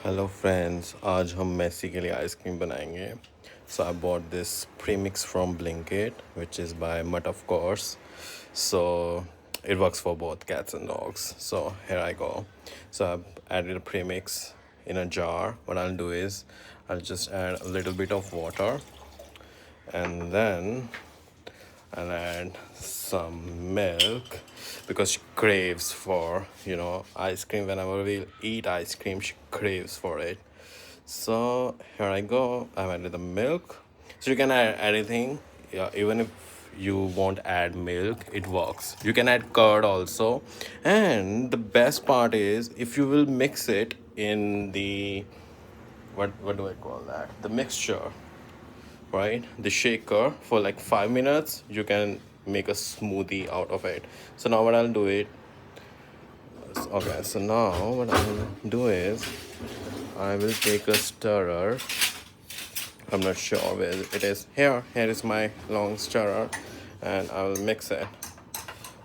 Hello friends, आज हम मैसी के लिए आइसक्रीम बनाएंगे. So I bought this premix from Blinkit which is by mutt of course. So it works for both cats and dogs. So here I go. So I've added a premix in a jar. What I'll do is I'll just add a little bit of water, and then I'll add some milk because she craves for ice cream. Whenever we eat ice cream, she craves for it. So here I go. I've added the milk. So you can add anything. Yeah, even if you won't add milk, it works. You can add curd also. And the best part is if you will mix it in the what do I call that? The mixture, right? The shaker for like 5 minutes, you can make a smoothie out of it. So now what I'll do it. Okay, so now what I'll do is I will take a stirrer. I'm not sure where it is. Here is my long stirrer, and I will mix it.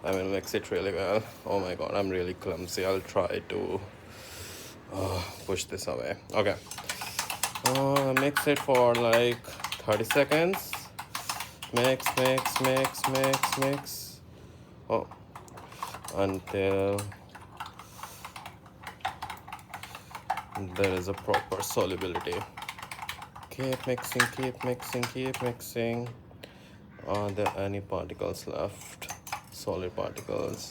I will mix it really well. Oh my god, I'm really clumsy. I'll try to push this away. Okay. Mix it for like 30 seconds. Mix, mix, mix, mix, mix. Oh, until there is a proper solubility. Keep mixing, keep mixing, keep mixing. Are there any particles left? Solid particles.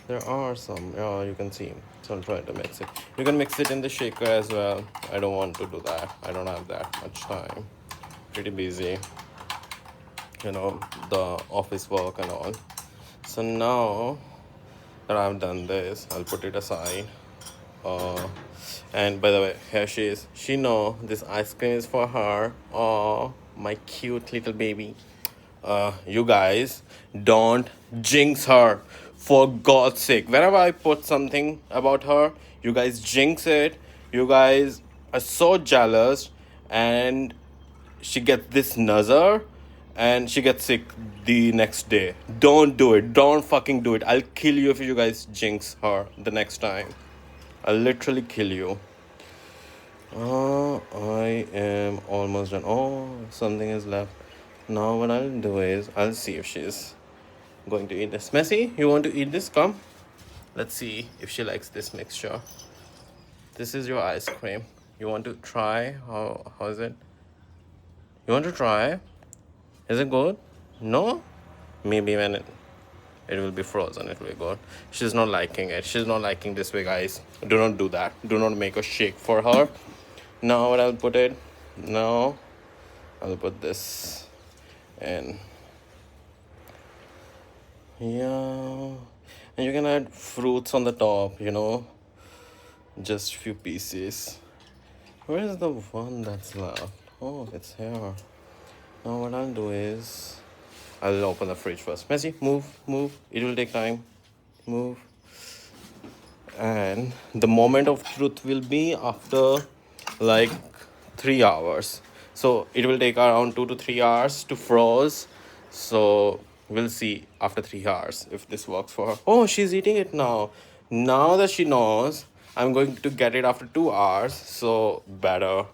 There are some. Yeah, you can see. So I'm trying to mix it. You can mix it in the shaker as well. I don't want to do that. I don't have that much time. Pretty busy. The office work and all. So now that I've done this, I'll put it aside. And by the way, here she is. She know this ice cream is for her. Oh, my cute little baby. You guys don't jinx her, for God's sake. Whenever I put something about her, you guys jinx it. You guys are so jealous, and she gets this nazar, and she gets sick the next day. Don't do it. Don't fucking do it. I'll kill you if you guys jinx her the next time. I'll literally kill you. I am almost done. Oh, something is left. Now what I'll do is I'll see if she's going to eat this. Messi, you want to eat this? Come. Let's see if she likes this mixture. This is your ice cream. You want to try? How is it? You want to try? Is it good? No? Maybe when it will be frozen, it will be good. She's not liking it. She's not liking this way, guys. Do not do that. Do not make a shake for her. Now what I'll put it. Now I'll put this in. Yeah. And you can add fruits on the top, just few pieces. Where is the one that's left? Oh, it's here. Now what I'll do is I'll open the fridge first. Messi, move. It will take time. Move. And the moment of truth will be after like 3 hours. So it will take around 2 to 3 hours to froze. So we'll see after 3 hours if this works for her. Oh, she's eating it now. Now that she knows, I'm going to get it after 2 hours. So better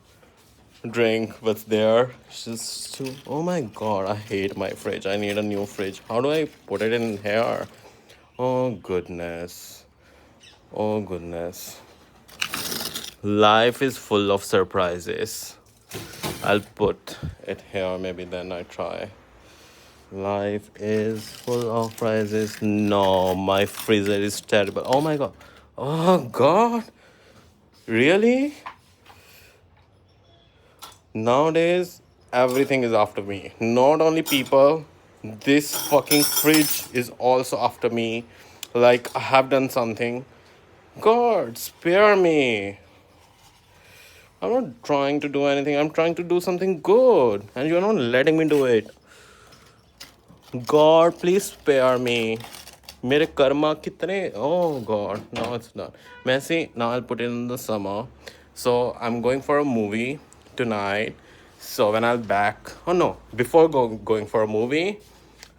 drink what's there. She's too. Oh my god, I hate my fridge. I need a new fridge. How do I put it in here? Oh goodness. Oh goodness. Life is full of surprises. I'll put it here, maybe then I try. Life is full of surprises. No, my freezer is terrible. Oh my god. Oh god. Really? Nowadays, everything is after me. Not only people, this fucking fridge is also after me. Like, I have done something. God, spare me. I'm not trying to do anything. I'm trying to do something good. And you're not letting me do it. God, please spare me. Mere karma kitne. Oh, God. Now it's done. Messi, now I'll put it in the summer. So I'm going for a movie tonight. So when I'll back. Oh, no. Before going for a movie,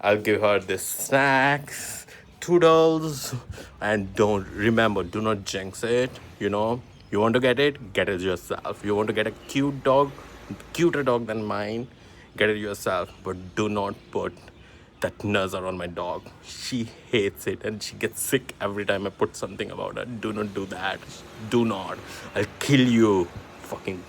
I'll give her this snacks, toodles. And do not jinx it, You want to get it yourself. You want to get a cute dog, cuter dog than mine, get it yourself. But do not put that nuzzle on my dog. She hates it and she gets sick every time I put something about her. Do not do that. Do not. I'll kill you. Fucking